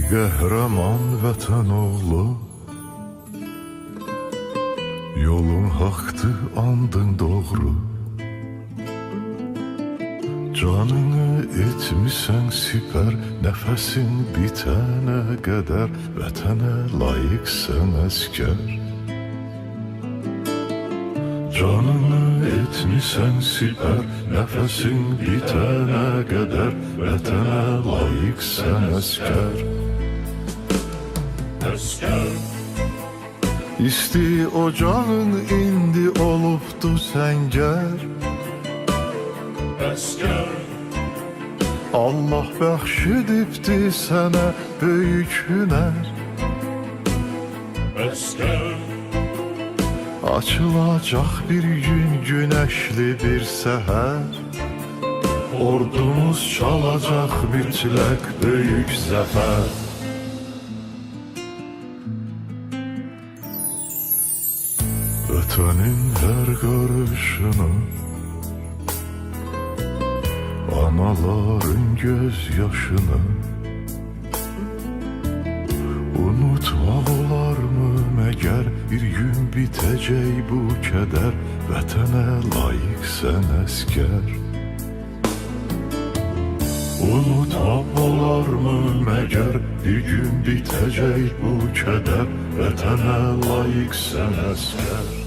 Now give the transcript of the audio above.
Qəhrəman vətən oğlu, yolun haqqdır, andın doğru. Canını etmisən sipər, nəfəsin bitənə qədər vətənə layiqsən əskər. Canını etmisən sipər, nəfəsin bitənə qədər vətənə layiqsən əskər. İsti ocağın indi olubdu səngər. Allah bəxş edibdi sənə böyük hünər. Açılacaq bir gün günəşli bir səhər. Ordumuz çalacaq mütləq böyük zəfər. Vətənin hər qarışını, anaların göz yaşını unutmaq olarmı məgər? Bir gün bitəcək bu kədər, vətənə layiqsən əskər. Unutmaq olarmı məgər? Bir gün bitəcək bu kədər, vətənə layiqsən əskər.